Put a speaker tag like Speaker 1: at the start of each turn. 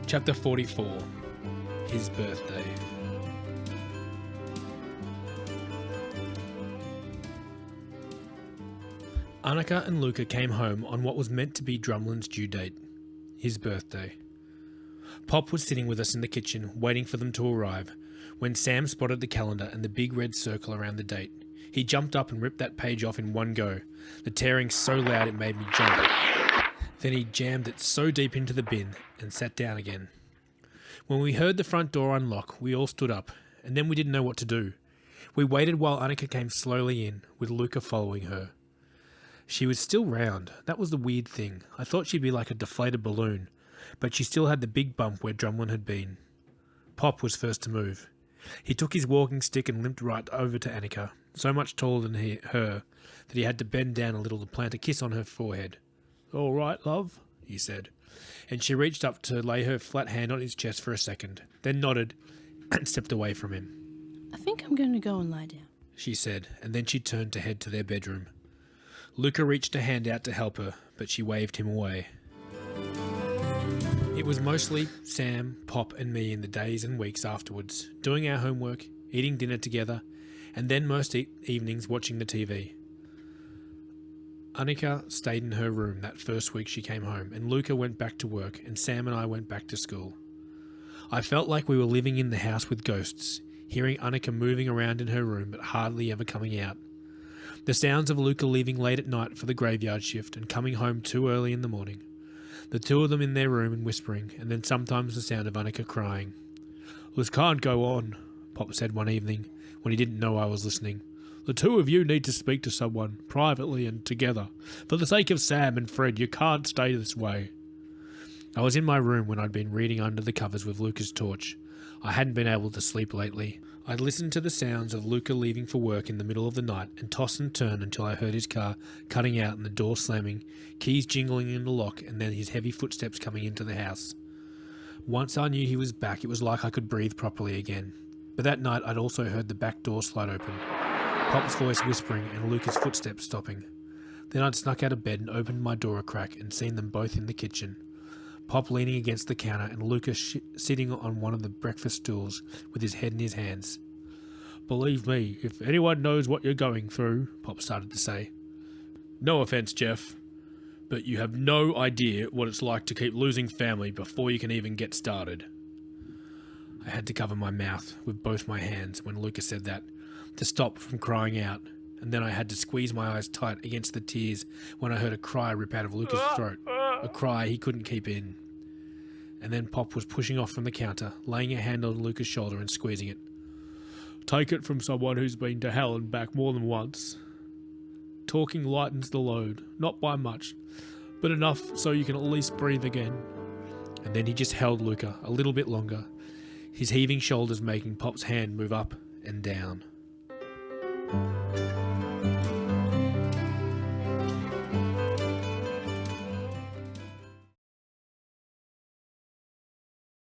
Speaker 1: Chapter 44. His Birthday. Annika and Luca came home on what was meant to be Drumlin's due date, his birthday. Pop was sitting with us in the kitchen, waiting for them to arrive, when Sam spotted the calendar and the big red circle around the date. He jumped up and ripped that page off in one go, the tearing so loud it made me jump. Then he jammed it so deep into the bin and sat down again. When we heard the front door unlock, we all stood up, and then we didn't know what to do. We waited while Annika came slowly in, with Luca following her. She was still round. That was the weird thing. I thought she'd be like a deflated balloon, but she still had the big bump where Drumlin had been. Pop was first to move. He took his walking stick and limped right over to Annika, so much taller than her that he had to bend down a little to plant a kiss on her forehead. "All right, love," he said, and she reached up to lay her flat hand on his chest for a second, then nodded and stepped away from him.
Speaker 2: "I think I'm going to go and lie down,"
Speaker 1: she said, and then she turned to head to their bedroom. Luca reached a hand out to help her, but she waved him away. It was mostly Sam, Pop and me in the days and weeks afterwards, doing our homework, eating dinner together, and then most evenings watching the TV. Annika stayed in her room that first week she came home, and Luca went back to work, and Sam and I went back to school. I felt like we were living in the house with ghosts, hearing Annika moving around in her room but hardly ever coming out. The sounds of Luca leaving late at night for the graveyard shift and coming home too early in the morning. The two of them in their room and whispering, and then sometimes the sound of Annika crying. "This can't go on," Pop said one evening when he didn't know I was listening. "The two of you need to speak to someone, privately and together. For the sake of Sam and Fred, you can't stay this way." I was in my room when I'd been reading under the covers with Luca's torch. I hadn't been able to sleep lately. I'd listened to the sounds of Luca leaving for work in the middle of the night and toss and turn until I heard his car cutting out and the door slamming, keys jingling in the lock, and then his heavy footsteps coming into the house. Once I knew he was back, it was like I could breathe properly again. But that night I'd also heard the back door slide open, Pop's voice whispering and Luca's footsteps stopping. Then I'd snuck out of bed and opened my door a crack and seen them both in the kitchen. Pop leaning against the counter and Luca sitting on one of the breakfast stools with his head in his hands. "Believe me, if anyone knows what you're going through," Pop started to say. "No offense, Jeff, but you have no idea what it's like to keep losing family before you can even get started." I had to cover my mouth with both my hands when Luca said that, to stop from crying out, and then I had to squeeze my eyes tight against the tears when I heard a cry rip out of Luca's throat, a cry he couldn't keep in. And then Pop was pushing off from the counter, laying a hand on Luca's shoulder and squeezing it. "Take it from someone who's been to hell and back more than once. Talking lightens the load, not by much, but enough so you can at least breathe again." And then he just held Luca a little bit longer, his heaving shoulders making Pop's hand move up and down.